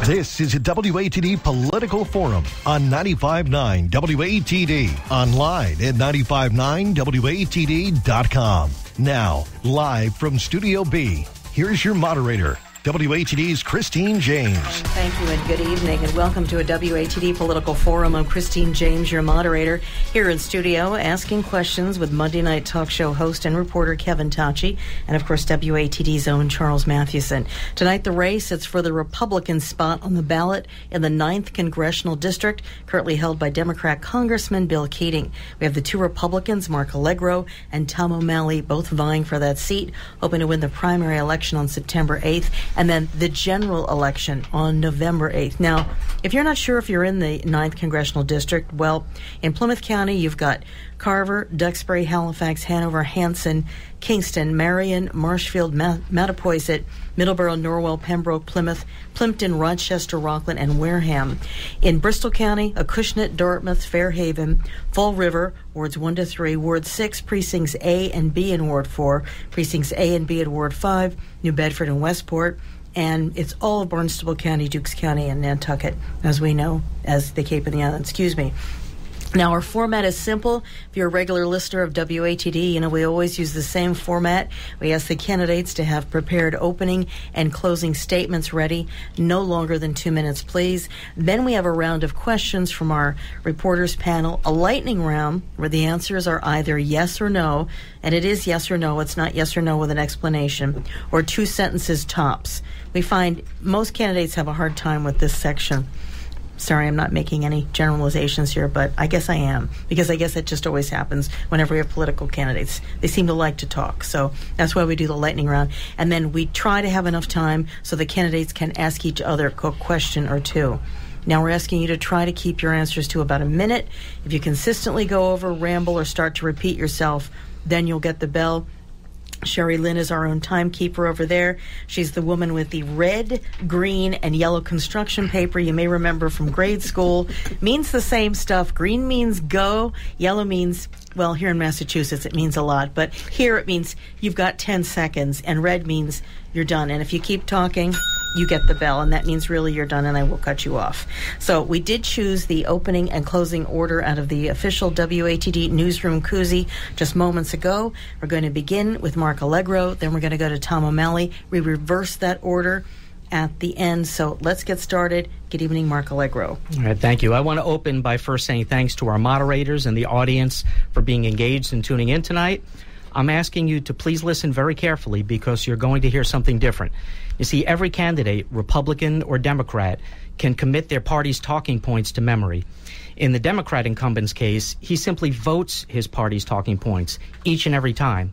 This is a WATD Political Forum on 95.9 WATD. Online at 95.9WATD.com. Now, live from Studio B, here's your moderator, WATD's Christine James. Thank you and good evening and welcome to a WATD Political Forum. I'm Christine James, your moderator, here in studio asking questions with Monday night talk show host and reporter Kevin Tachi and, of course, WATD's own Charles Mathewson. Tonight, the race is for the Republican spot on the ballot in the 9th Congressional District, currently held by Democrat Congressman Bill Keating. We have the two Republicans, Mark Allegro and Tom O'Malley, both vying for that seat, hoping to win the primary election on September 8th. And then the general election on November 8th. Now, if you're not sure if you're in the 9th Congressional District, well, in Plymouth County, you've got Carver, Duxbury, Halifax, Hanover, Hanson, Kingston, Marion, Marshfield, Mattapoisett, Middleborough, Norwell, Pembroke, Plymouth, Plimpton, Rochester, Rockland, and Wareham. In Bristol County, Acushnet, Dartmouth, Fairhaven, Fall River, Wards 1 to 3, Ward 6, Precincts A and B in Ward 4, Precincts A and B in Ward 5, New Bedford and Westport, and it's all of Barnstable County, Dukes County, and Nantucket, as we know, as the Cape and the Islands. Now, our format is simple. If you're a regular listener of WATD, we always use the same format. We ask the candidates to have prepared opening and closing statements ready, no longer than 2 minutes, please. Then we have a round of questions from our reporters panel, a lightning round where the answers are either yes or no, and it is yes or no. It's not yes or no with an explanation, or 2 sentences tops. We find most candidates have a hard time with this section. Sorry, I'm not making any generalizations here, but I guess I am, because I guess it just always happens whenever we have political candidates. They seem to like to talk, so that's why we do the lightning round. And then we try to have enough time so the candidates can ask each other a question or two. Now we're asking you to try to keep your answers to about a minute. If you consistently go over, ramble, or start to repeat yourself, then you'll get the bell. Sherry Lynn is our own timekeeper over there. She's the woman with the red, green, and yellow construction paper you may remember from grade school. Means the same stuff. Green means go. Yellow means, well, here in Massachusetts it means a lot, but here it means you've got 10 seconds, and red means you're done. And if you keep talking, you get the bell, and that means really you're done, and I will cut you off. So we did choose the opening and closing order out of the official WATD newsroom koozie just moments ago. We're going to begin with Mark Allegro, then we're going to go to Tom O'Malley. We reversed that order at the end, so let's get started. Good evening, Mark Allegro. All right, thank you. I want to open by first saying thanks to our moderators and the audience for being engaged and tuning in tonight. I'm asking you to please listen very carefully because you're going to hear something different. You see, every candidate, Republican or Democrat, can commit their party's talking points to memory. In the Democrat incumbent's case, he simply votes his party's talking points each and every time.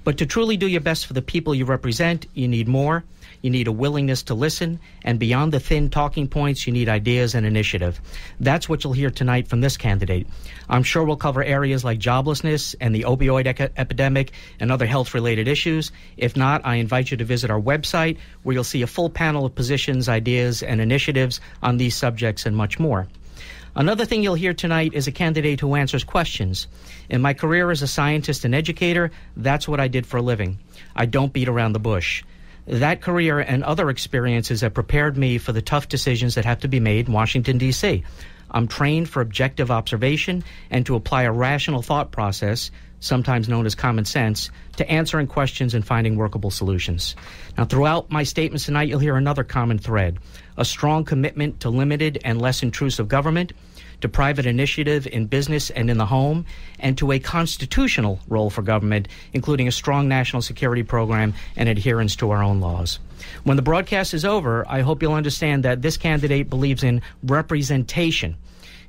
But to truly do your best for the people you represent, you need more. You need a willingness to listen, and beyond the thin talking points, you need ideas and initiative. That's what you'll hear tonight from this candidate. I'm sure we'll cover areas like joblessness and the opioid epidemic and other health-related issues. If not, I invite you to visit our website, where you'll see a full panel of positions, ideas, and initiatives on these subjects and much more. Another thing you'll hear tonight is a candidate who answers questions. In my career as a scientist and educator, that's what I did for a living. I don't beat around the bush. That career and other experiences have prepared me for the tough decisions that have to be made in Washington, D.C. I'm trained for objective observation and to apply a rational thought process, sometimes known as common sense, to answering questions and finding workable solutions. Now, throughout my statements tonight, you'll hear another common thread: a strong commitment to limited and less intrusive government, to private initiative in business and in the home, and to a constitutional role for government, including a strong national security program and adherence to our own laws. When the broadcast is over, I hope you'll understand that this candidate believes in representation.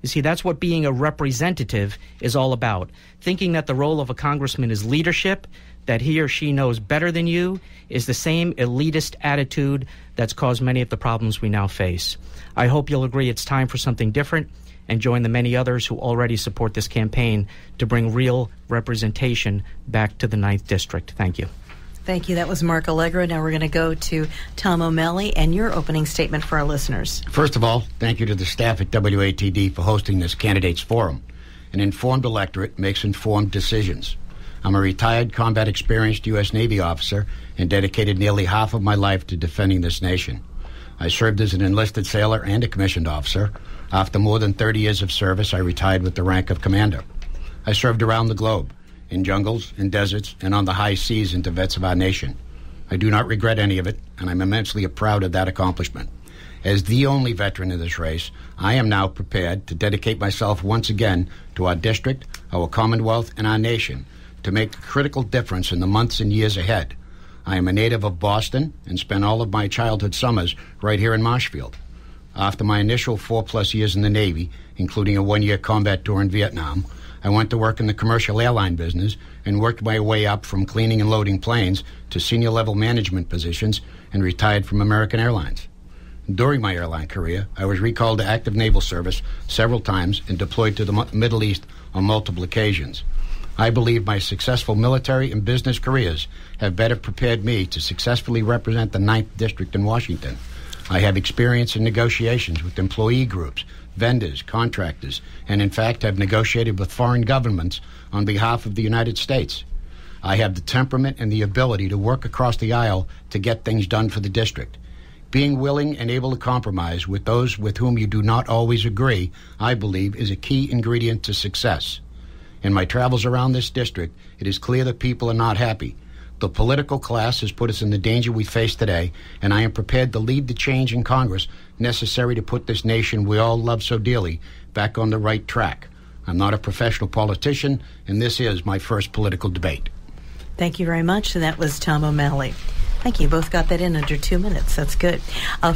You see, that's what being a representative is all about. Thinking that the role of a congressman is leadership, that he or she knows better than you, is the same elitist attitude that's caused many of the problems we now face. I hope you'll agree it's time for something different, and join the many others who already support this campaign to bring real representation back to the 9th District. Thank you. Thank you. That was Mark Allegro. Now we're going to go to Tom O'Malley and your opening statement for our listeners. First of all, thank you to the staff at WATD for hosting this candidates forum. An informed electorate makes informed decisions. I'm a retired combat experienced U.S. Navy officer and dedicated nearly half of my life to defending this nation. I served as an enlisted sailor and a commissioned officer. After more than 30 years of service, I retired with the rank of commander. I served around the globe, in jungles, in deserts, and on the high seas in defense of our nation. I do not regret any of it, and I'm immensely proud of that accomplishment. As the only veteran in this race, I am now prepared to dedicate myself once again to our district, our Commonwealth, and our nation to make a critical difference in the months and years ahead. I am a native of Boston and spent all of my childhood summers right here in Marshfield. After my initial 4+ years in the Navy, including a 1-year combat tour in Vietnam, I went to work in the commercial airline business and worked my way up from cleaning and loading planes to senior level management positions and retired from American Airlines. During my airline career, I was recalled to active naval service several times and deployed to the Middle East on multiple occasions. I believe my successful military and business careers have better prepared me to successfully represent the 9th District in Washington. I have experience in negotiations with employee groups, vendors, contractors, and in fact have negotiated with foreign governments on behalf of the United States. I have the temperament and the ability to work across the aisle to get things done for the district. Being willing and able to compromise with those with whom you do not always agree, I believe, is a key ingredient to success. In my travels around this district, it is clear that people are not happy. The political class has put us in the danger we face today, and I am prepared to lead the change in Congress necessary to put this nation we all love so dearly back on the right track. I'm not a professional politician, and this is my first political debate. Thank you very much. And that was Tom O'Malley. Thank you. Both got that in under 2 minutes. That's good.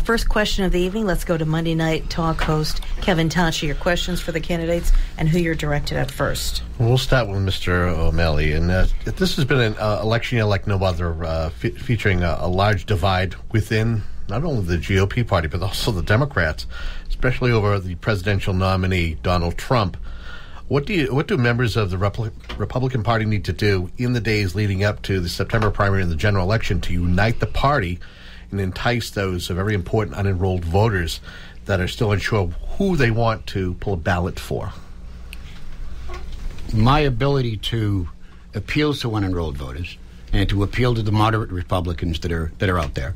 First question of the evening. Let's go to Monday Night Talk host Kevin Tachi. Your questions for the candidates and who you're directed at first. We'll start with Mr. O'Malley. And this has been an election year like no other, featuring a large divide within not only the GOP party, but also the Democrats, especially over the presidential nominee, Donald Trump. What do members of the Republican Party need to do in the days leading up to the September primary and the general election to unite the party and entice those very important unenrolled voters that are still unsure who they want to pull a ballot for? My ability to appeal to unenrolled voters and to appeal to the moderate Republicans that are out there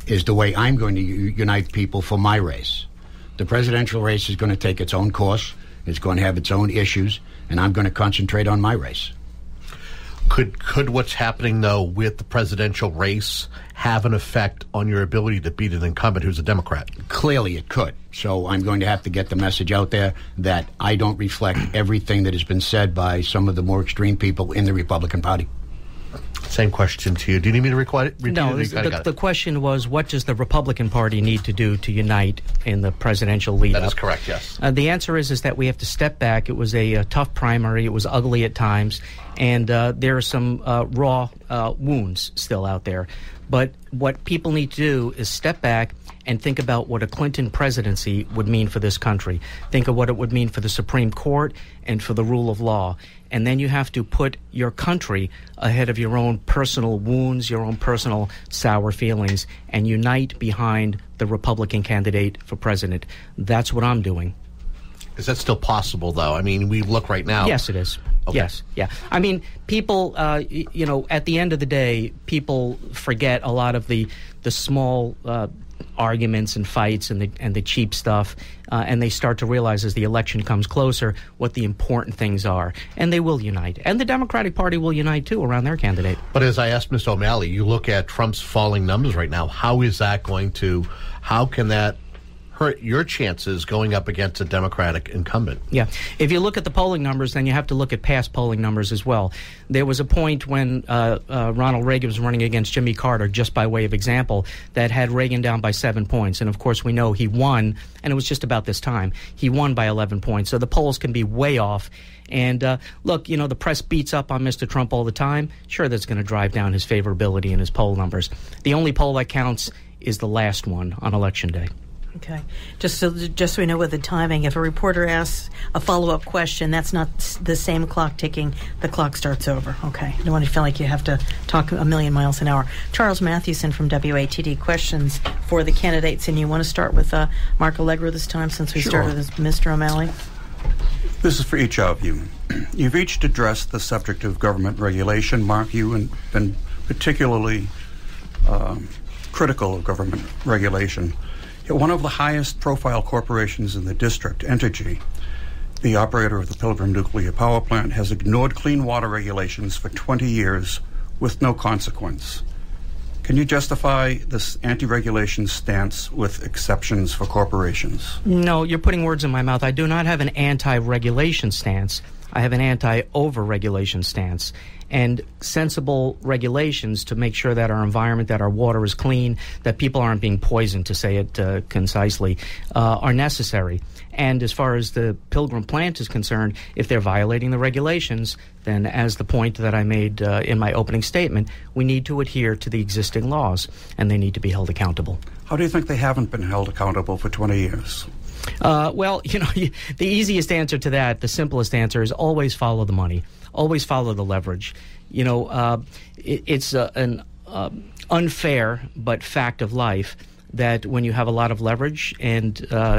is the way I'm going to unite people for my race. The presidential race is going to take its own course. It's going to have its own issues, and I'm going to concentrate on my race. Could what's happening, though, with the presidential race have an effect on your ability to beat an incumbent who's a Democrat? Clearly it could. So I'm going to have to get the message out there that I don't reflect everything that has been said by some of the more extreme people in the Republican Party. Same question to you. Do you need me to repeat it? No, the question was, what does the Republican Party need to do to unite in the presidential lead-up? That is correct, yes. The answer is that we have to step back. It was a tough primary. It was ugly at times. And there are some raw wounds still out there. But what people need to do is step back and think about what a Clinton presidency would mean for this country. Think of what it would mean for the Supreme Court and for the rule of law. And then you have to put your country ahead of your own personal wounds, your own personal sour feelings, and unite behind the Republican candidate for president. That's what I'm doing. Is that still possible, though? I mean, we look right now. Yes, it is. Okay. Yes, yeah. I mean, people, at the end of the day, people forget a lot of the small arguments and fights and the cheap stuff, and they start to realize as the election comes closer what the important things are, and they will unite. And the Democratic Party will unite, too, around their candidate. But as I asked Mr. O'Malley, you look at Trump's falling numbers right now. How can that hurt your chances going up against a Democratic incumbent? Yeah. If you look at the polling numbers, then you have to look at past polling numbers as well. There was a point when Ronald Reagan was running against Jimmy Carter, just by way of example, that had Reagan down by 7 points. And, of course, we know he won, and it was just about this time. He won by 11 points. So the polls can be way off. And, look, the press beats up on Mr. Trump all the time. Sure, that's going to drive down his favorability in his poll numbers. The only poll that counts is the last one on Election Day. Okay. Just so we know with the timing, if a reporter asks a follow-up question, that's not the same clock ticking. The clock starts over. Okay. You don't want to feel like you have to talk a million miles an hour. Charles Mathewson from WATD, questions for the candidates. And you want to start with Mark Allegro this time, since we started with Mr. O'Malley? This is for each of you. You've each addressed the subject of government regulation. Mark, you've been particularly critical of government regulation. One of the highest profile corporations in the district, Entergy, the operator of the Pilgrim Nuclear Power Plant, has ignored clean water regulations for 20 years with no consequence. Can you justify this anti-regulation stance with exceptions for corporations? No, you're putting words in my mouth. I do not have an anti-regulation stance. I have an anti-over-regulation stance. And sensible regulations to make sure that our environment, that our water is clean, that people aren't being poisoned, to say it concisely, are necessary. And as far as the Pilgrim plant is concerned, if they're violating the regulations, then as the point that I made in my opening statement, we need to adhere to the existing laws, and they need to be held accountable. How do you think they haven't been held accountable for 20 years? Well, the easiest answer to that, the simplest answer, is always follow the money. Always follow the leverage. It's an unfair but fact of life that when you have a lot of leverage and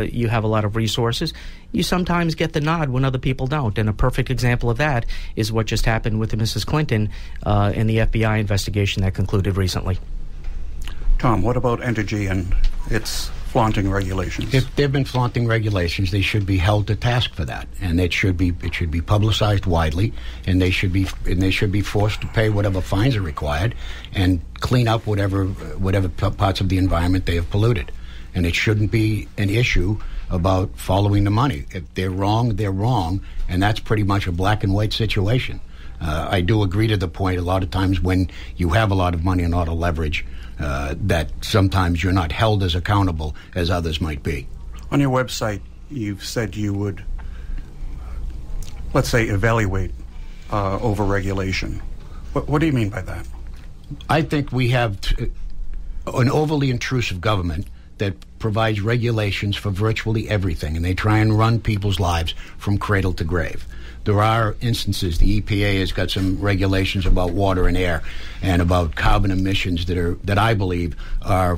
you have a lot of resources, you sometimes get the nod when other people don't. And a perfect example of that is what just happened with Mrs. Clinton in the FBI investigation that concluded recently. Tom, what about Entergy and its flaunting regulations? If they've been flaunting regulations, they should be held to task for that, and it should be publicized widely, and they should be forced to pay whatever fines are required and clean up whatever parts of the environment they have polluted. And it shouldn't be an issue about following the money. If they're wrong, they're wrong, and that's pretty much a black and white situation. I do agree to the point a lot of times when you have a lot of money and a lot of leverage, that sometimes you're not held as accountable as others might be. On your website, you've said you would, let's say, evaluate over-regulation. What do you mean by that? I think we have an overly intrusive government that provides regulations for virtually everything, and they try and run people's lives from cradle to grave. There are instances, the EPA has got some regulations about water and air and about carbon emissions that I believe are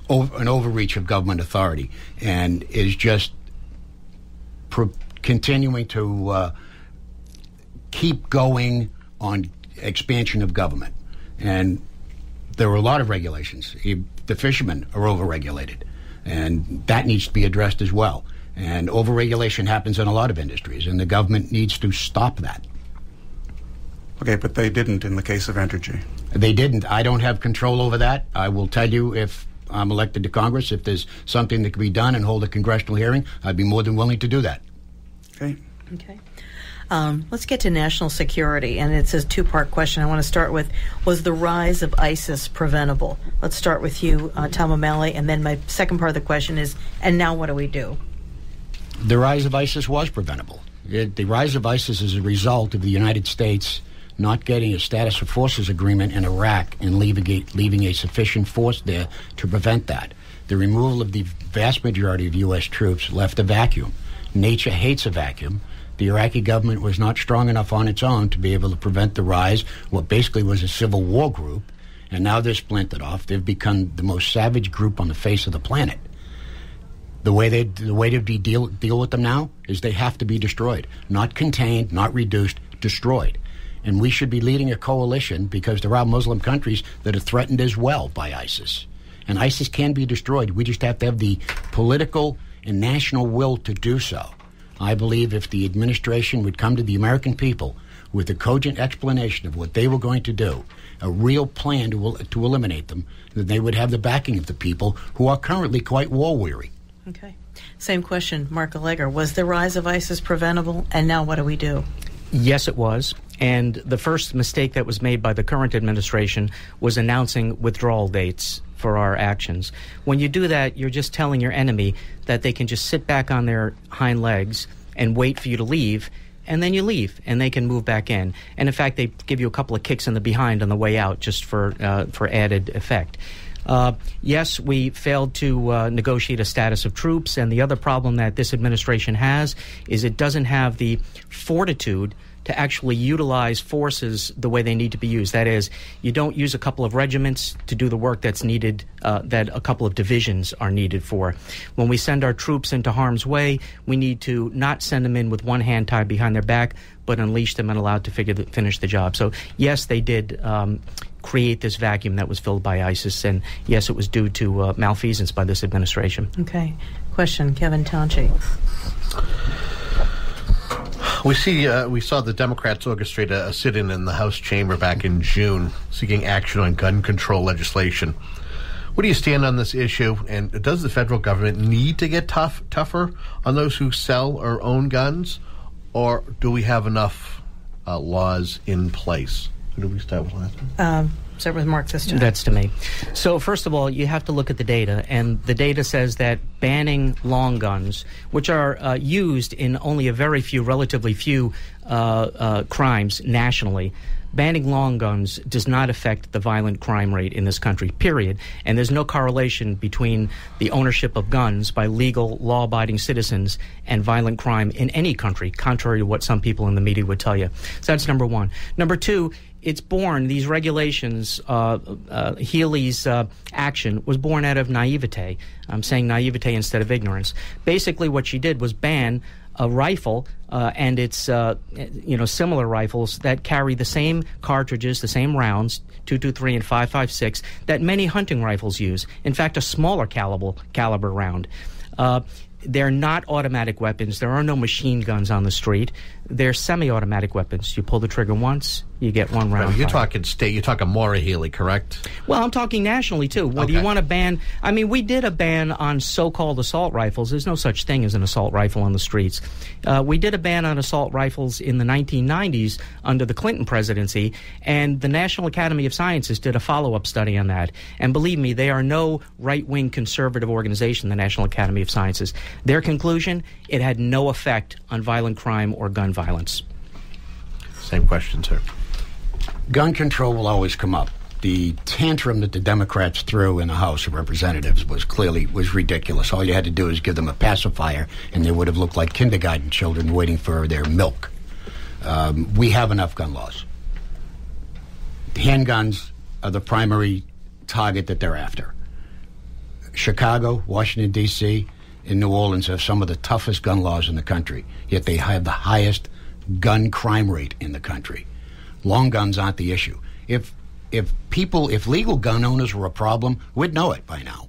an overreach of government authority and is just continuing to keep going on expansion of government. And there are a lot of regulations. The fishermen are overregulated, and that needs to be addressed as well. And overregulation happens in a lot of industries, and the government needs to stop that. Okay, but they didn't in the case of Entergy. They didn't. I don't have control over that. I will tell you, if I'm elected to Congress, if there's something that can be done and hold a congressional hearing, I'd be more than willing to do that. Okay. Let's get to national security, and it's a two-part question. I want to start with, was the rise of ISIS preventable? Let's start with you, Tom O'Malley, and then my second part of the question is, and now what do we do? The rise of ISIS was preventable. The rise of ISIS is a result of the United States not getting a status of forces agreement in Iraq and leaving a sufficient force there to prevent that. The removal of the vast majority of U.S. troops left a vacuum. Nature hates a vacuum. The Iraqi government was not strong enough on its own to be able to prevent the rise of what basically was a civil war group, and now they're splintered off. They've become the most savage group on the face of the planet. The way to deal with them now is they have to be destroyed, not contained, not reduced, destroyed. And we should be leading a coalition because there are Muslim countries that are threatened as well by ISIS. And ISIS can be destroyed. We just have to have the political and national will to do so. I believe if the administration would come to the American people with a cogent explanation of what they were going to do, a real plan to eliminate them, then they would have the backing of the people who are currently quite war-weary. Okay. Same question, Mark Gallagher. Was the rise of ISIS preventable, and now what do we do? Yes, it was. And the first mistake that was made by the current administration was announcing withdrawal dates for our actions. When you do that, you're just telling your enemy that they can just sit back on their hind legs and wait for you to leave, and then you leave, and they can move back in. And in fact, they give you a couple of kicks in the behind on the way out just for added effect. Yes, we failed to negotiate a status of troops, and the other problem that this administration has is it doesn't have the fortitude to actually utilize forces the way they need to be used. That is, you don't use a couple of regiments to do the work that's needed, that a couple of divisions are needed for. When we send our troops into harm's way, we need to not send them in with one hand tied behind their back, but unleash them and allow to finish the job. So, yes, they did create this vacuum that was filled by ISIS. And yes, it was due to malfeasance by this administration. Okay. Question, Kevin Tonchi. We saw the Democrats orchestrate a sit-in in the House chamber back in June, seeking action on gun control legislation. Where do you stand on this issue? And does the federal government need to get tougher on those who sell or own guns, or do we have enough laws in place? Who do we start with last? Start with Mark this time. That's to me. So first of all, you have to look at the data, and the data says that banning long guns, which are used in only a very few, relatively few crimes nationally, banning long guns does not affect the violent crime rate in this country, period. And there's no correlation between the ownership of guns by legal, law-abiding citizens and violent crime in any country, contrary to what some people in the media would tell you. So that's number one. Number two, it's born, these regulations, Healy's action was born out of naivete. I'm saying naivete instead of ignorance. Basically what she did was ban a rifle and its similar rifles that carry the same cartridges, the same rounds, .223 and .556, that many hunting rifles use. In fact, a smaller caliber round. They're not automatic weapons. There are no machine guns on the street. They're semi-automatic weapons. You pull the trigger once, you get one round. You're talking state. You're talking Maura Healey, correct? Well, I'm talking nationally, too. Whether you want to ban... I mean, we did a ban on so-called assault rifles. There's no such thing as an assault rifle on the streets. We did a ban on assault rifles in the 1990s under the Clinton presidency, and the National Academy of Sciences did a follow-up study on that. And believe me, they are no right-wing conservative organization, the National Academy of Sciences. Their conclusion, it had no effect on violent crime or gun violence. Same question, sir. Gun control will always come up. The tantrum that the Democrats threw in the House of Representatives was ridiculous. All you had to do is give them a pacifier, and they would have looked like kindergarten children waiting for their milk. We have enough gun laws. Handguns are the primary target that they're after. Chicago, Washington, D.C., and New Orleans have some of the toughest gun laws in the country, yet they have the highest gun crime rate in the country. Long guns aren't the issue. If legal gun owners were a problem, we'd know it by now.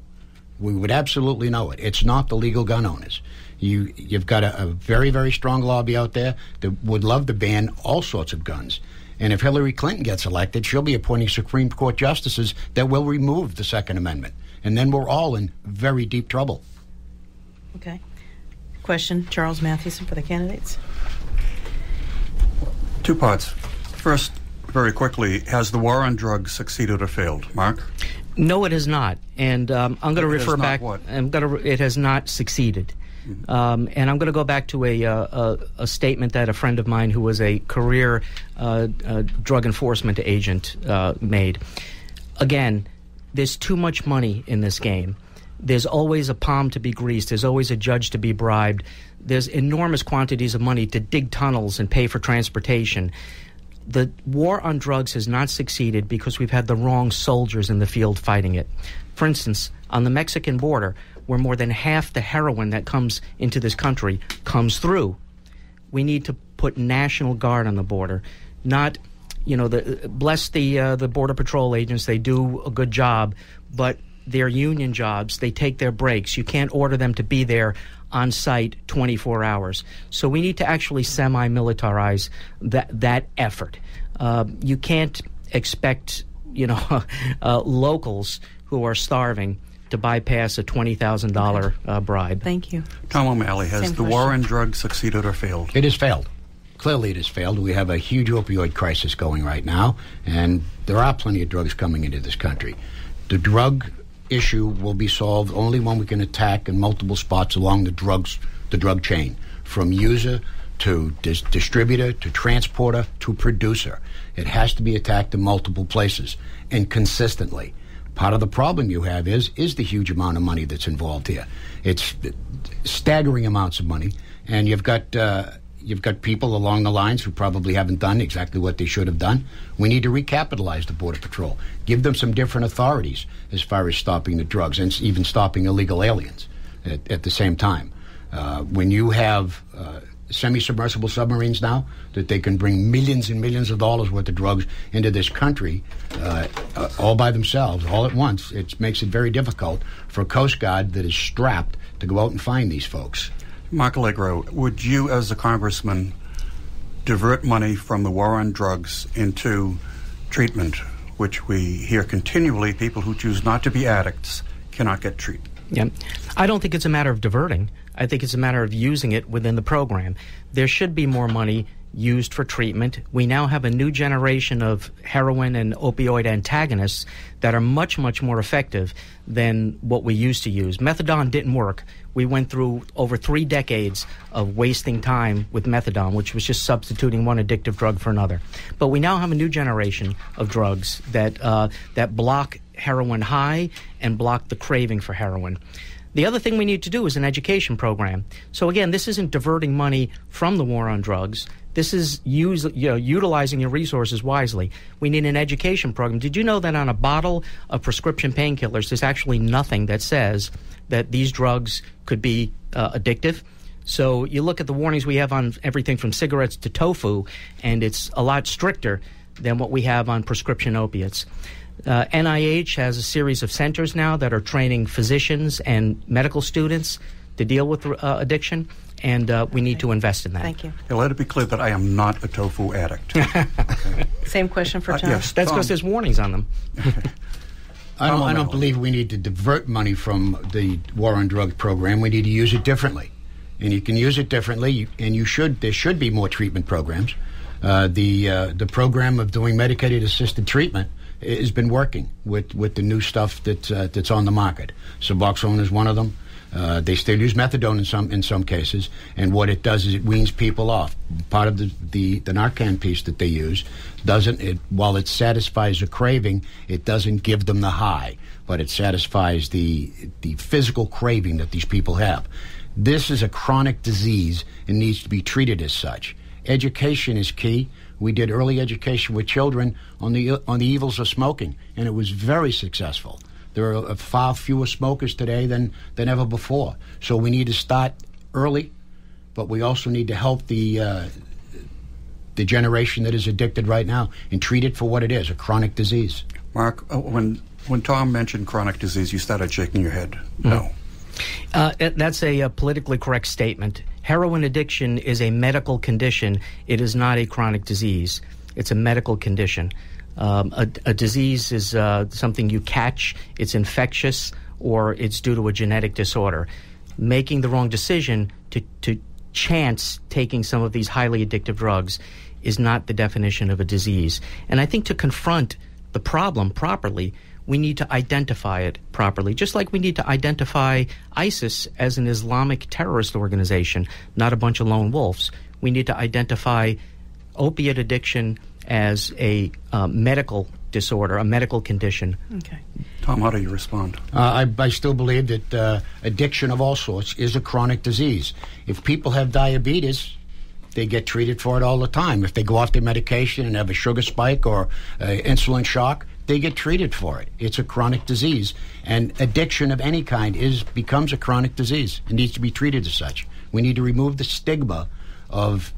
We would absolutely know it. It's not the legal gun owners. You've got a very, very strong lobby out there that would love to ban all sorts of guns. And if Hillary Clinton gets elected, she'll be appointing Supreme Court justices that will remove the Second Amendment. And then we're all in very deep trouble. Okay. Question, Charles Mathewson for the candidates. Two parts. First, very quickly, has the war on drugs succeeded or failed? Mark? No, it has not. And I'm going to refer back. What? It has not succeeded. Mm-hmm. And I'm going to go back to a statement that a friend of mine who was a career drug enforcement agent made. Again, there's too much money in this game. There's always a palm to be greased. There's always a judge to be bribed. There's enormous quantities of money to dig tunnels and pay for transportation. The war on drugs has not succeeded because we've had the wrong soldiers in the field fighting it. For instance, on the Mexican border, where more than half the heroin that comes into this country comes through, we need to put National Guard on the border. Not, bless the Border Patrol agents. They do a good job, but they're union jobs. They take their breaks. You can't order them to be there on site 24 hours. So we need to actually semi-militarize that effort. You can't expect, locals who are starving to bypass a $20,000 bribe. Thank you. Tom O'Malley, has the war on drugs succeeded or failed? It has failed. Clearly it has failed. We have a huge opioid crisis going right now, and there are plenty of drugs coming into this country. The drug issue will be solved only when we can attack in multiple spots along the drug chain, from user to distributor to transporter to producer. It has to be attacked in multiple places and consistently. Part of the problem you have is the huge amount of money that's involved here. It's staggering amounts of money, and you've got people along the lines who probably haven't done exactly what they should have done. We need to recapitalize the Border Patrol, give them some different authorities as far as stopping the drugs and even stopping illegal aliens at the same time. When you have semi-submersible submarines now, that they can bring millions and millions of dollars worth of drugs into this country all by themselves, all at once. It makes it very difficult for a Coast Guard that is strapped to go out and find these folks. Mark Allegro, would you, as a congressman, divert money from the war on drugs into treatment, which we hear continually, people who choose not to be addicts cannot get treatment? Yeah. I don't think it's a matter of diverting. I think it's a matter of using it within the program. There should be more money used for treatment. We now have a new generation of heroin and opioid antagonists that are much, much more effective than what we used to use. Methadone didn't work. We went through over 3 decades of wasting time with methadone, which was just substituting one addictive drug for another. But we now have a new generation of drugs that block heroin high and block the craving for heroin. The other thing we need to do is an education program. So again, this isn't diverting money from the war on drugs. This is utilizing your resources wisely. We need an education program. Did you know that on a bottle of prescription painkillers, there's actually nothing that says that these drugs could be addictive? So you look at the warnings we have on everything from cigarettes to tofu, and it's a lot stricter than what we have on prescription opiates. NIH has a series of centers now that are training physicians and medical students to deal with addiction, and we need to invest in that. Thank you. Hey, let it be clear that I am not a tofu addict. Okay. Same question for Tom. Yes, That's because there's warnings on them. I don't believe we need to divert money from the war on drugs program. We need to use it differently. And you can use it differently, and there should be more treatment programs. The program of doing medicated assisted treatment has been working with the new stuff that's on the market. Suboxone is one of them. They still use methadone in some cases, and what it does is it weans people off. Part of the Narcan piece that they use while it satisfies a craving, it doesn't give them the high, but it satisfies the physical craving that these people have. This is a chronic disease and needs to be treated as such. Education is key. We did early education with children on the evils of smoking, and it was very successful. There are far fewer smokers today than ever before. So we need to start early, but we also need to help the generation that is addicted right now and treat it for what it is, a chronic disease. Mark, when Tom mentioned chronic disease, you started shaking your head. No. That's a politically correct statement. Heroin addiction is a medical condition. It is not a chronic disease. It's a medical condition. A disease is something you catch, it's infectious, or it's due to a genetic disorder. Making the wrong decision to chance taking some of these highly addictive drugs is not the definition of a disease. And I think to confront the problem properly, we need to identify it properly, just like we need to identify ISIS as an Islamic terrorist organization, not a bunch of lone wolves. We need to identify opiate addiction as a medical disorder, a medical condition. Okay. Tom, how do you respond? I still believe that addiction of all sorts is a chronic disease. If people have diabetes, they get treated for it all the time. If they go off their medication and have a sugar spike or insulin shock, they get treated for it. It's a chronic disease. And addiction of any kind becomes a chronic disease and needs to be treated as such. We need to remove the stigma of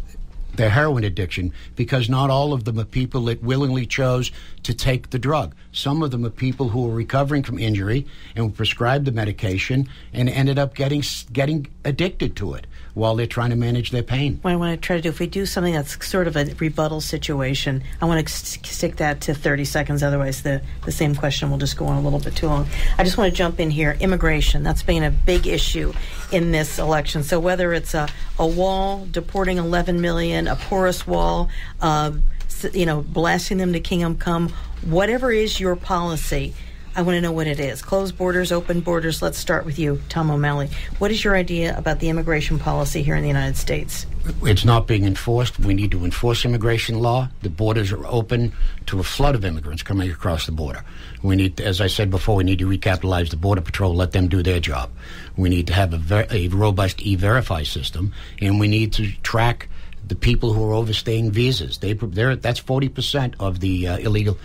their heroin addiction, because not all of them are people that willingly chose to take the drug. Some of them are people who are recovering from injury and were prescribed the medication and ended up getting addicted to it while they're trying to manage their pain. What I want to try to do, if we do something that's sort of a rebuttal situation, I want to stick that to 30 seconds. Otherwise, the same question will just go on a little bit too long. I just want to jump in here. Immigration, that's been a big issue in this election. So whether it's a wall, deporting 11 million, a porous wall, blasting them to kingdom come, whatever is your policy, I want to know what it is. Closed borders, open borders. Let's start with you, Tom O'Malley. What is your idea about the immigration policy here in the United States? It's not being enforced. We need to enforce immigration law. The borders are open to a flood of immigrants coming across the border. We need, as I said before, we need to recapitalize the Border Patrol, let them do their job. We need to have a robust E-Verify system, and we need to track the people who are overstaying visas. That's 40% of the illegal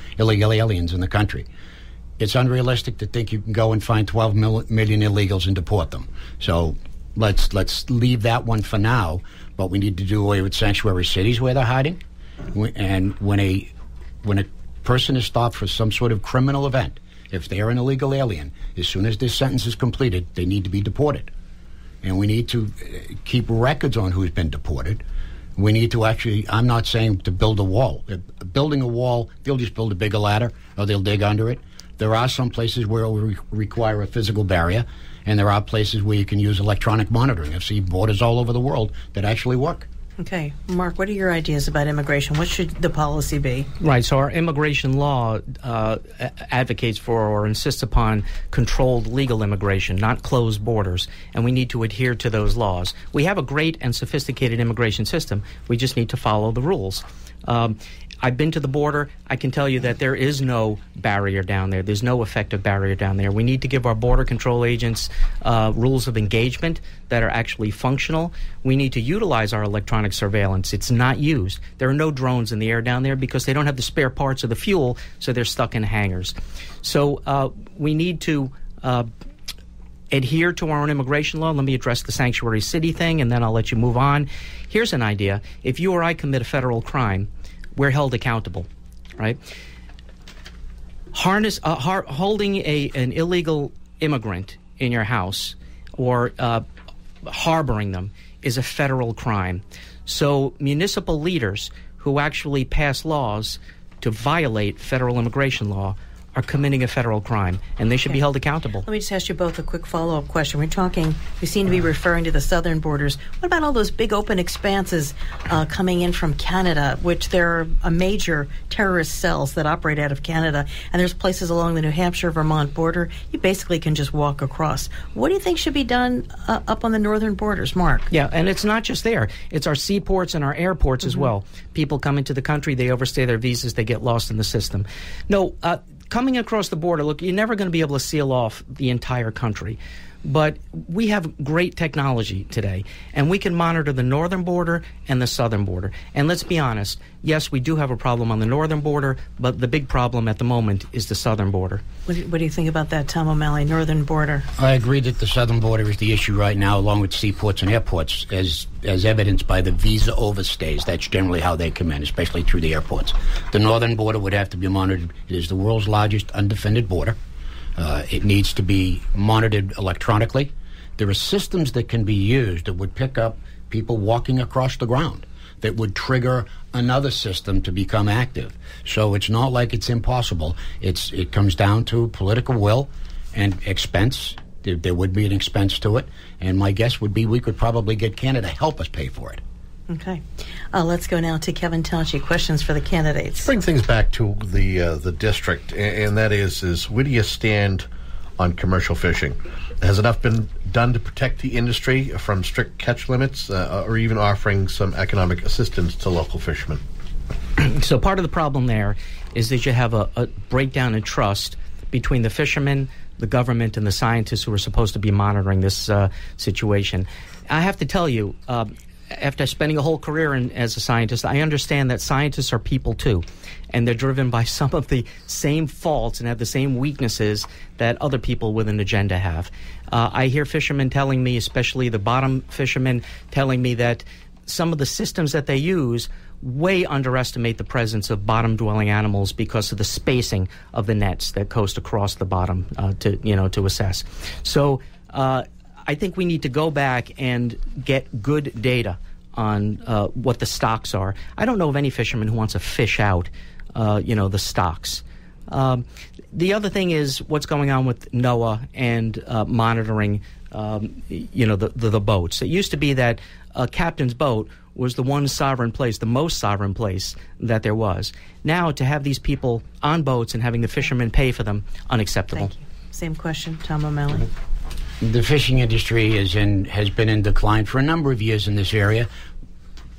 aliens in the country. It's unrealistic to think you can go and find 12 million illegals and deport them. So let's leave that one for now. But we need to do away with sanctuary cities where they're hiding. And when a person is stopped for some sort of criminal event, if they are an illegal alien, as soon as their sentence is completed, they need to be deported. And we need to keep records on who's been deported. We need to actually, I'm not saying to build a wall. Building a wall, they'll just build a bigger ladder or they'll dig under it. There are some places where it will require a physical barrier, and there are places where you can use electronic monitoring. I've seen borders all over the world that actually work. Okay. Mark, what are your ideas about immigration? What should the policy be? Right. So our immigration law advocates for or insists upon controlled legal immigration, not closed borders, and we need to adhere to those laws. We have a great and sophisticated immigration system. We just need to follow the rules. I've been to the border. I can tell you that there is no barrier down there. There's no effective barrier down there. We need to give our border control agents rules of engagement that are actually functional. We need to utilize our electronic surveillance. It's not used. There are no drones in the air down there because they don't have the spare parts of the fuel, so they're stuck in hangars. So we need to adhere to our own immigration law. Let me address the sanctuary city thing, and then I'll let you move on. Here's an idea. If you or I commit a federal crime, we're held accountable, right? Holding an illegal immigrant in your house or harboring them is a federal crime. So municipal leaders who actually pass laws to violate federal immigration law are committing a federal crime, and they should be held accountable. Let me just ask you both a quick follow-up question. We seem to be referring to the southern borders. What about all those big open expanses coming in from Canada, which there are major terrorist cells that operate out of Canada, and there's places along the New Hampshire-Vermont border you basically can just walk across. What do you think should be done up on the northern borders, Mark? Yeah, and it's not just there. It's our seaports and our airports as well. People come into the country, they overstay their visas, they get lost in the system. No, coming across the border, look, you're never going to be able to seal off the entire country. But we have great technology today, and we can monitor the northern border and the southern border. And let's be honest, yes, we do have a problem on the northern border, but the big problem at the moment is the southern border. What do you think about that, Tom O'Malley, northern border? I agree that the southern border is the issue right now, along with seaports and airports, as evidenced by the visa overstays. That's generally how they come in, especially through the airports. The northern border would have to be monitored. It is the world's largest undefended border. It needs to be monitored electronically. There are systems that can be used that would pick up people walking across the ground that would trigger another system to become active. So it's not like it's impossible. It comes down to political will and expense. There would be an expense to it. And my guess would be we could probably get Canada to help us pay for it. Okay. Let's go now to Kevin Tachi. Questions for the candidates. Bring things back to the district, and that is where do you stand on commercial fishing? Has enough been done to protect the industry from strict catch limits or even offering some economic assistance to local fishermen? So part of the problem there is that you have a breakdown in trust between the fishermen, the government, and the scientists who are supposed to be monitoring this situation. I have to tell you, after spending a whole career as a scientist, I understand that scientists are people too, and they're driven by some of the same faults and have the same weaknesses that other people with an agenda have. I hear fishermen telling me, especially the bottom fishermen, telling me that some of the systems that they use way underestimate the presence of bottom-dwelling animals because of the spacing of the nets that coast across the bottom to assess. So I think we need to go back and get good data on what the stocks are. I don't know of any fisherman who wants to fish out, the stocks. The other thing is what's going on with NOAA and monitoring, the boats. It used to be that a captain's boat was the one sovereign place, the most sovereign place that there was. Now to have these people on boats and having the fishermen pay for them, unacceptable. Thank you. Same question, Tom O'Malley. The fishing industry has been in decline for a number of years in this area,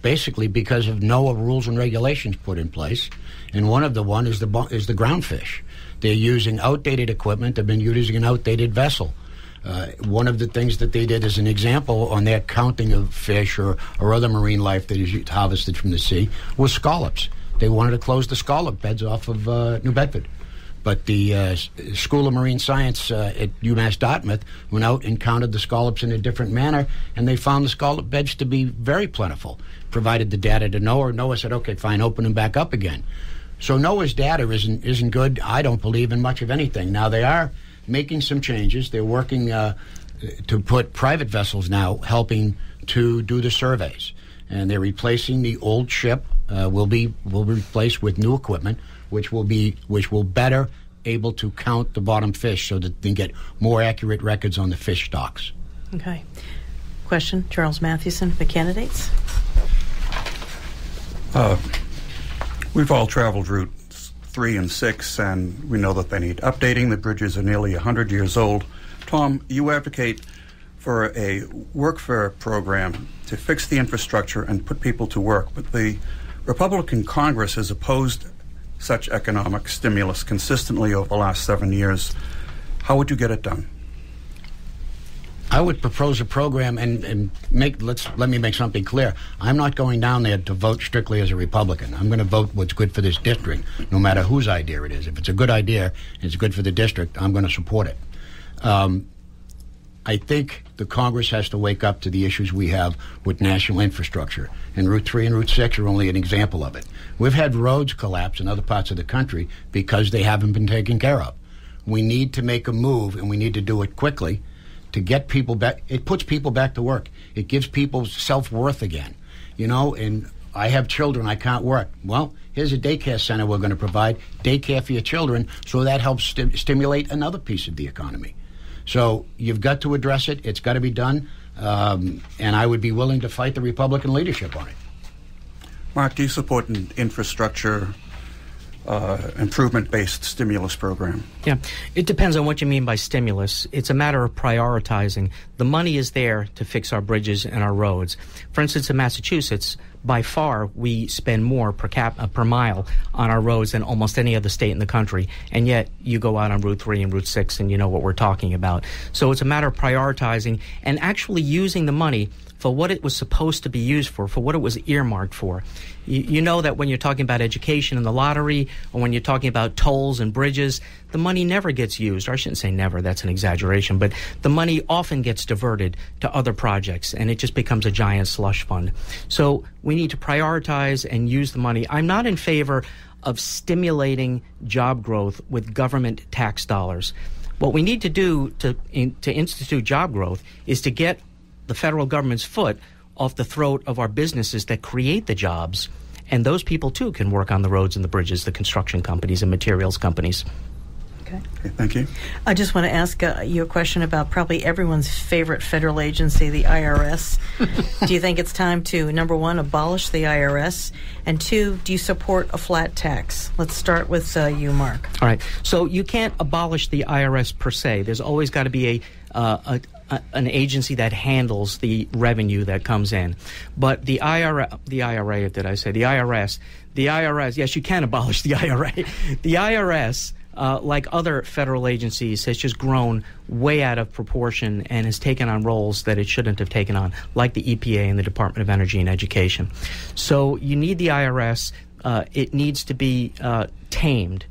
basically because of NOAA rules and regulations put in place. And one of the is the groundfish. They're using outdated equipment. They've been using an outdated vessel. One of the things that they did as an example on their counting of fish or other marine life that is harvested from the sea was scallops. They wanted to close the scallop beds off of New Bedford. But the School of Marine Science at UMass Dartmouth went out and counted the scallops in a different manner, and they found the scallop beds to be very plentiful. Provided the data to NOAA. NOAA said, okay, fine, open them back up again. So NOAA's data isn't good. I don't believe in much of anything. Now, they are making some changes. They're working to put private vessels now helping to do the surveys. And they're replacing the old ship, will be replaced with new equipment, which will better able to count the bottom fish so that they can get more accurate records on the fish stocks. Okay. Question, Charles Mathewson, the candidates. We've all traveled routes 3 and 6, and we know that they need updating. The bridges are nearly 100 years old. Tom, you advocate for a workfare program to fix the infrastructure and put people to work, but the Republican Congress has opposed such economic stimulus consistently over the last 7 years. How would you get it done? I would propose a program and let me make something clear. I'm not going down there to vote strictly as a Republican. I'm going to vote what's good for this district, no matter whose idea it is. If it's a good idea and it's good for the district, I'm going to support it. I think the Congress has to wake up to the issues we have with national infrastructure, and Route 3 and Route 6 are only an example of it. We've had roads collapse in other parts of the country because they haven't been taken care of. We need to make a move, and we need to do it quickly to get people back. It puts people back to work. It gives people self-worth again. And I have children, I can't work. Well, here's a daycare center we're going to provide, daycare for your children, so that helps stimulate another piece of the economy. So you've got to address it. It's got to be done. And I would be willing to fight the Republican leadership on it. Mark, do you support an infrastructure improvement-based stimulus program? Yeah, it depends on what you mean by stimulus. It's a matter of prioritizing. The money is there to fix our bridges and our roads. For instance, in Massachusetts, by far, we spend more per mile on our roads than almost any other state in the country. And yet, you go out on Route 3 and Route 6 and you know what we're talking about. So it's a matter of prioritizing and actually using the money for what it was supposed to be used for what it was earmarked for. You know that when you're talking about education and the lottery, or when you're talking about tolls and bridges, the money never gets used. Or I shouldn't say never, that's an exaggeration, but the money often gets diverted to other projects, and it just becomes a giant slush fund. So we need to prioritize and use the money. I'm not in favor of stimulating job growth with government tax dollars. What we need to do to institute job growth is to get the federal government's foot off the throat of our businesses that create the jobs. And those people, too, can work on the roads and the bridges, the construction companies and materials companies. Okay, thank you. I just want to ask you a question about probably everyone's favorite federal agency, the IRS. Do you think it's time to, number one, abolish the IRS? And two, do you support a flat tax? Let's start with you, Mark. All right. So you can't abolish the IRS per se. There's always got to be an agency that handles the revenue that comes in. But the IRS, yes, you can abolish the IRA. The IRS, like other federal agencies, has just grown way out of proportion and has taken on roles that it shouldn't have taken on, like the EPA and the Department of Energy and Education. So you need the IRS. It needs to be tamed.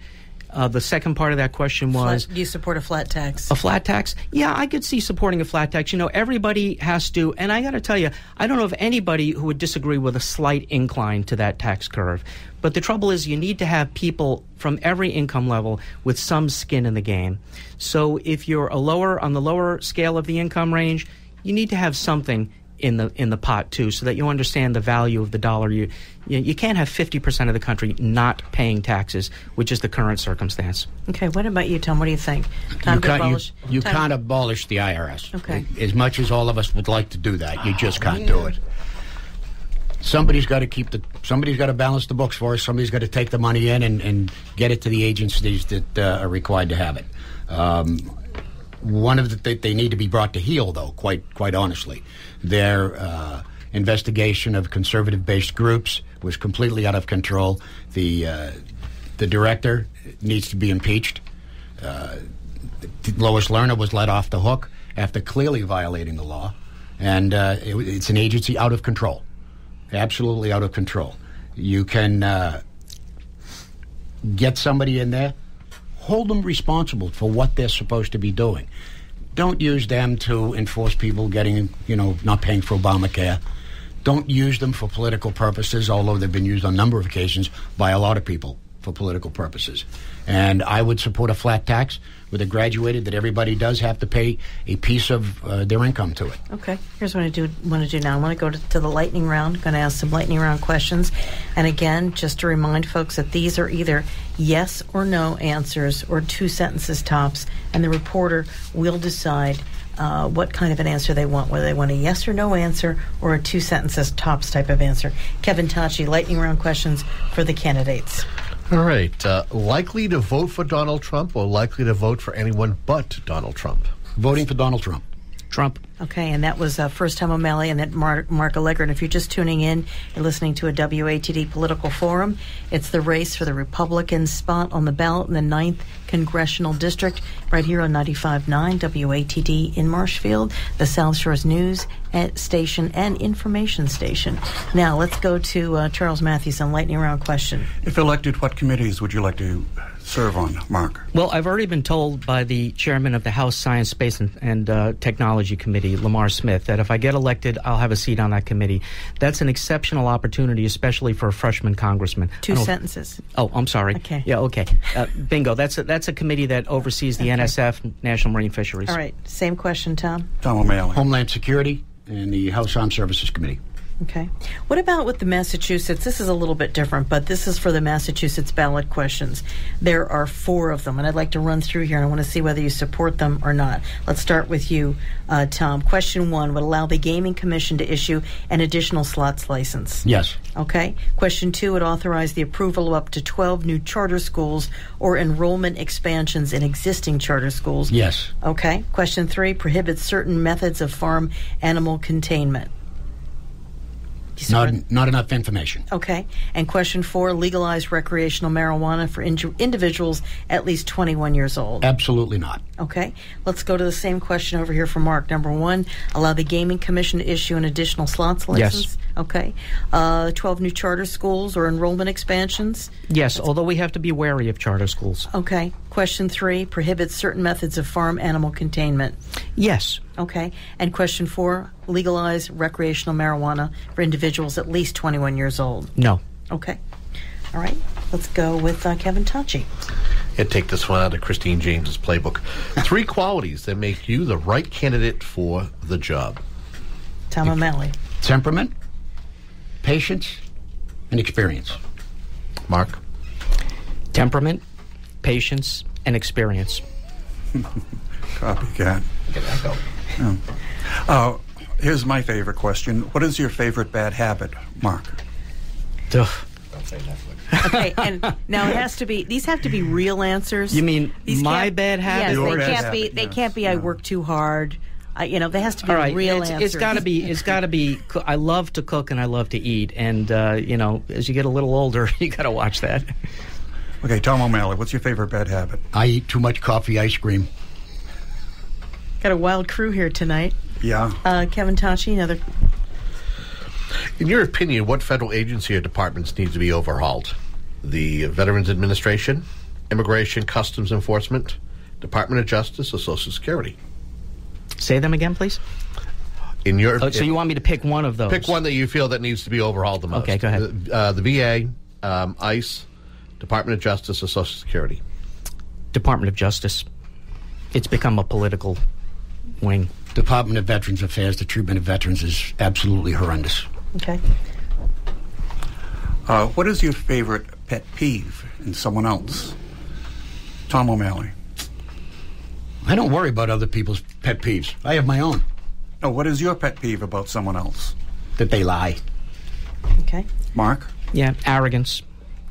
The second part of that question was... Do you support a flat tax? A flat tax? Yeah, I could see supporting a flat tax. Everybody has to, and I got to tell you, I don't know of anybody who would disagree with a slight incline to that tax curve. But the trouble is you need to have people from every income level with some skin in the game. So if you're on the lower scale of the income range, you need to have something in the pot too, so that you understand the value of the dollar. You can't have 50% of the country not paying taxes, which is the current circumstance. Okay, what about you, Tom? What do you think? You can't abolish the IRS. Okay. As much as all of us would like to do that, you just can't do it. Somebody's got to balance the books for us. Somebody's got to take the money in and get it to the agencies that are required to have it. They need to be brought to heel, though, quite honestly. Their investigation of conservative-based groups was completely out of control. The director needs to be impeached. Lois Lerner was let off the hook after clearly violating the law. And it's an agency out of control, absolutely out of control. You can get somebody in there, hold them responsible for what they're supposed to be doing. Don't use them to enforce people getting, not paying for Obamacare. Don't use them for political purposes, although they've been used on a number of occasions by a lot of people for political purposes. And I would support a flat tax with a graduated that everybody does have to pay a piece of their income to it. Okay. Here's what I want to do now. I want to go to the lightning round. I'm going to ask some lightning round questions. And again, just to remind folks that these are either yes or no answers or 2 sentences tops, and the reporter will decide what kind of an answer they want, whether they want a yes or no answer or a 2 sentences tops type of answer. Kevin Tachi, lightning round questions for the candidates. All right. Likely to vote for Donald Trump or likely to vote for anyone but Donald Trump? Voting for Donald Trump. Trump. Okay, and that was first Tom O'Malley and then Mark Allegra. And if you're just tuning in, you're listening to a WATD Political Forum. It's the race for the Republican spot on the ballot in the 9th Congressional District, right here on 95.9 WATD in Marshfield, the South Shores News Station and Information Station. Now, let's go to Charles Matthews on lightning round question. If elected, what committees would you like to serve on, Mark? Well, I've already been told by the chairman of the House Science, Space, and Technology Committee, Lamar Smith, that if I get elected, I'll have a seat on that committee. That's an exceptional opportunity, especially for a freshman congressman. 2 sentences. Oh, I'm sorry. Okay. Yeah, okay. Bingo. That's a committee that oversees the NSF, National Marine Fisheries. All right. Same question, Tom. Tom O'Malley. Homeland Security and the House Armed Services Committee. Okay. What about with the Massachusetts? This is a little bit different, but this is for the Massachusetts ballot questions. There are 4 of them, and I'd like to run through here, and I want to see whether you support them or not. Let's start with you, Tom. Question 1 would allow the Gaming Commission to issue an additional slots license. Yes. Okay. Question 2 would authorize the approval of up to 12 new charter schools or enrollment expansions in existing charter schools. Yes. Okay. Question 3 prohibits certain methods of farm animal containment. Not enough information. Okay. And question 4, legalize recreational marijuana for individuals at least 21 years old. Absolutely not. Okay. Let's go to the same question over here for Mark. Number 1, allow the Gaming Commission to issue an additional slots license. Yes. Okay. 12 new charter schools or enrollment expansions. Yes, although we have to be wary of charter schools. Okay. Question 3, prohibits certain methods of farm animal containment. Yes. Okay. And question 4, legalize recreational marijuana for individuals at least 21 years old. No. Okay. All right. Let's go with Kevin Tachi. And take this one out of Christine James's playbook. 3 qualities that make you the right candidate for the job. Tom O'Malley. Temperament, patience, and experience. Mark? Temperament, patience, and experience. Copycat. Get that go. Here's my favorite question. What is your favorite bad habit, Mark? Ugh. Don't say Netflix. Okay, and now it has to be. These have to be real answers. You mean These my can't- bad habit? Yes, Your they bad can't be. habit, They yes. can't be. I No. work too hard. There has to be All right, real it's answers. got to be. It's got to be. I love to cook and I love to eat, and as you get a little older, you got to watch that. Okay, Tom O'Malley, what's your favorite bad habit? I eat too much coffee ice cream. Got a wild crew here tonight. Yeah. Kevin Tachi, another. In your opinion, what federal agency or departments need to be overhauled? The Veterans Administration, Immigration Customs Enforcement, Department of Justice, or Social Security? Say them again, please. In your So you want me to pick one of those? pick one that you feel that needs to be overhauled the most. Okay, go ahead. The VA, ICE, Department of Justice, or Social Security? Department of Justice. It's become a political wing. Department of Veterans Affairs, the treatment of veterans is absolutely horrendous. Okay. What is your favorite pet peeve in someone else? Tom O'Malley. I don't worry about other people's pet peeves. I have my own. No, what is your pet peeve about someone else? That they lie. Okay. Mark? Yeah, arrogance.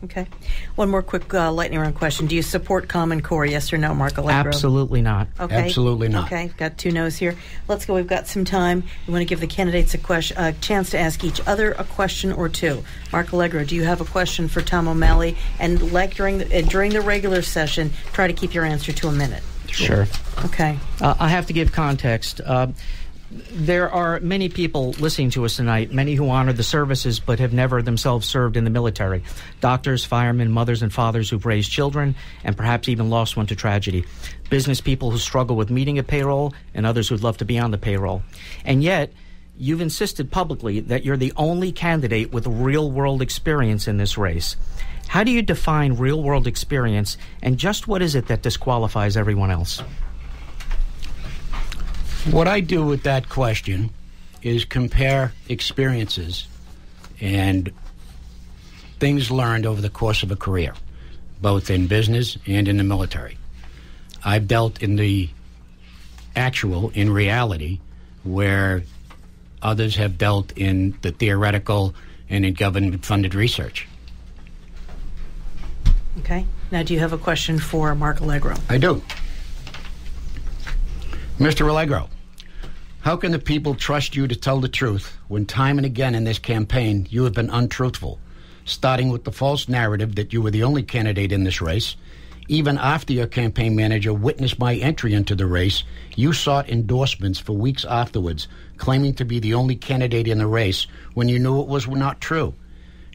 Okay. One more quick lightning round question. Do you support Common Core? Yes or no, Mark Allegro? Absolutely not. Okay. Absolutely not. Okay. Got 2 no's here. Let's go. We've got some time. We want to give the candidates a chance to ask each other a question or 2. Mark Allegro, do you have a question for Tom O'Malley? And like during the regular session, try to keep your answer to a minute. Sure. Okay. I have to give context. There are many people listening to us tonight, many who honor the services but have never themselves served in the military. Doctors, firemen, mothers and fathers who've raised children and perhaps even lost one to tragedy. Business people who struggle with meeting a payroll and others who'd love to be on the payroll. And yet, you've insisted publicly that you're the only candidate with real-world experience in this race. How do you define real-world experience, and just what is it that disqualifies everyone else? What I do with that question is compare experiences and things learned over the course of a career, both in business and in the military. I've dealt in the actual, in reality, where others have dealt in the theoretical and in government-funded research. Okay. Now, do you have a question for Mark Allegro? I do. Mr. Allegro, how can the people trust you to tell the truth when time and again in this campaign you have been untruthful, starting with the false narrative that you were the only candidate in this race? Even after your campaign manager witnessed my entry into the race, you sought endorsements for weeks afterwards, claiming to be the only candidate in the race when you knew it was not true.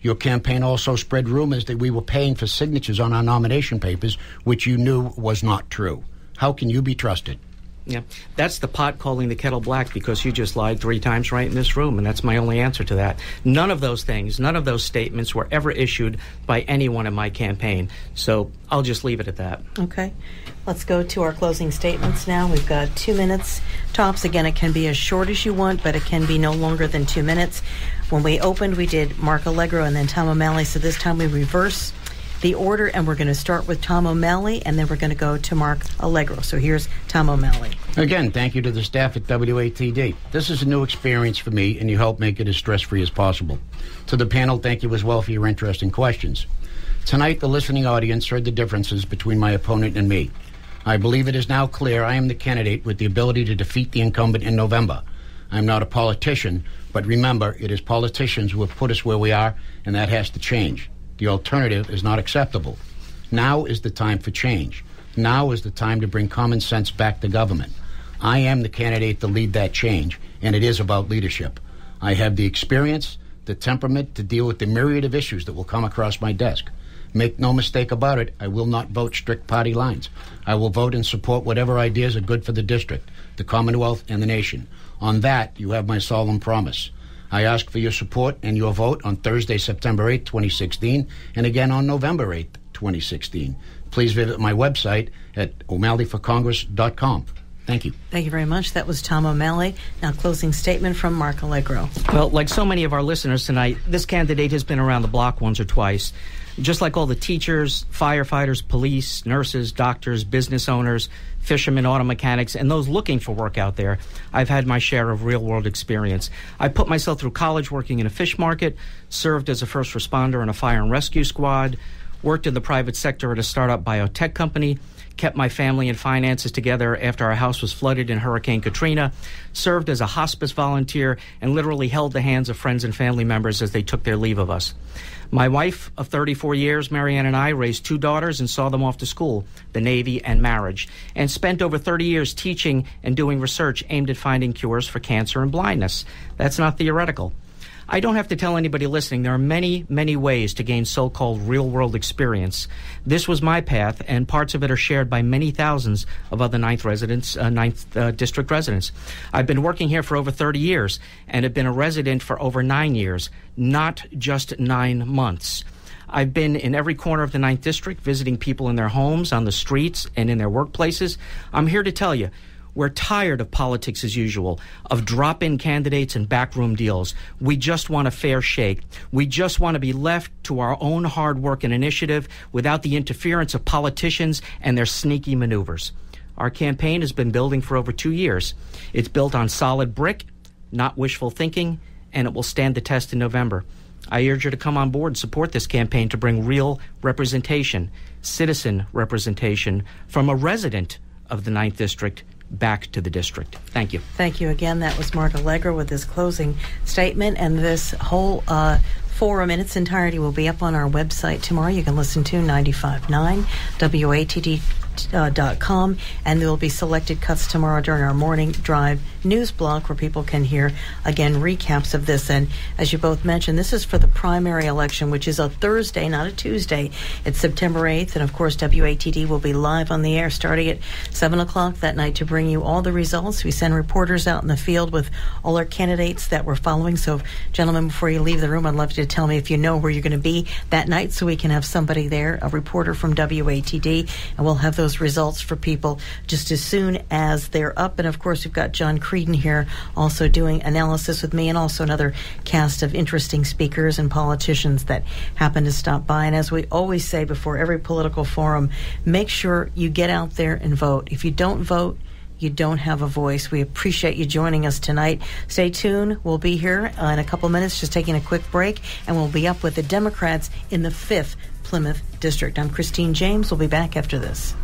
Your campaign also spread rumors that we were paying for signatures on our nomination papers, which you knew was not true. How can you be trusted? Yeah, that's the pot calling the kettle black, because you just lied 3 times right in this room, and that's my only answer to that. None of those things, none of those statements were ever issued by anyone in my campaign, so I'll just leave it at that. Okay. Let's go to our closing statements now. We've got 2 minutes tops. Again, it can be as short as you want, but it can be no longer than 2 minutes. When we opened, we did Mark Allegro and then Tom O'Malley, so this time we reverse the order, and we're going to start with Tom O'Malley, and then we're going to go to Mark Allegro. So here's Tom O'Malley. Again, thank you to the staff at WATD. This is a new experience for me, and you helped make it as stress-free as possible. To the panel, thank you as well for your interesting questions. Tonight, the listening audience heard the differences between my opponent and me. I believe it is now clear I am the candidate with the ability to defeat the incumbent in November. I'm not a politician, but remember, it is politicians who have put us where we are, and that has to change. The alternative is not acceptable. Now is the time for change. Now is the time to bring common sense back to government. I am the candidate to lead that change, and it is about leadership. I have the experience, the temperament to deal with the myriad of issues that will come across my desk. Make no mistake about it, I will not vote strict party lines. I will vote and support whatever ideas are good for the district, the Commonwealth, and the nation. On that, you have my solemn promise. I ask for your support and your vote on Thursday, September 8th, 2016, and again on November 8th, 2016. Please visit my website at o'malleyforcongress.com. Thank you. Thank you very much. That was Tom O'Malley. Now, closing statement from Mark Allegro. Well, like so many of our listeners tonight, this candidate has been around the block once or twice. Just like all the teachers, firefighters, police, nurses, doctors, business owners, fishermen, auto mechanics, and those looking for work out there, I've had my share of real-world experience. I put myself through college working in a fish market, served as a first responder in a fire and rescue squad, worked in the private sector at a startup biotech company, kept my family and finances together after our house was flooded in Hurricane Katrina, served as a hospice volunteer, and literally held the hands of friends and family members as they took their leave of us. My wife of 34 years, Marianne, and I raised 2 daughters and saw them off to school, the Navy, and marriage, and spent over 30 years teaching and doing research aimed at finding cures for cancer and blindness. That's not theoretical. I don't have to tell anybody listening, there are many, many ways to gain so-called real-world experience. This was my path, and parts of it are shared by many thousands of other 9th District residents. I've been working here for over 30 years and have been a resident for over 9 years, not just 9 months. I've been in every corner of the 9th District, visiting people in their homes, on the streets, and in their workplaces. I'm here to tell you, we're tired of politics as usual, of drop-in candidates and backroom deals. We just want a fair shake. We just want to be left to our own hard work and initiative without the interference of politicians and their sneaky maneuvers. Our campaign has been building for over 2 years. It's built on solid brick, not wishful thinking, and it will stand the test in November. I urge you to come on board and support this campaign to bring real representation, citizen representation, from a resident of the 9th District back to the district. Thank you. Thank you again. That was Mark Allegro with his closing statement, and this whole forum in its entirety will be up on our website tomorrow. You can listen to 95.9 WATD WATD.com, and there will be selected cuts tomorrow during our morning drive news block where people can hear, again, recaps of this. And as you both mentioned, this is for the primary election, which is a Thursday, not a Tuesday. It's September 8th, and of course, WATD will be live on the air starting at 7 o'clock that night to bring you all the results. We send reporters out in the field with all our candidates that we're following. So, gentlemen, before you leave the room, I'd love you to tell me if you know where you're going to be that night so we can have somebody there, a reporter from WATD, and we'll have those results for people just as soon as they're up. And, of course, we've got John Creedon here also doing analysis with me, and also another cast of interesting speakers and politicians that happen to stop by. And as we always say before every political forum, make sure you get out there and vote. If you don't vote, you don't have a voice. We appreciate you joining us tonight. Stay tuned. We'll be here in a couple minutes, just taking a quick break, and we'll be up with the Democrats in the 5th Plymouth District. I'm Christine James. We'll be back after this.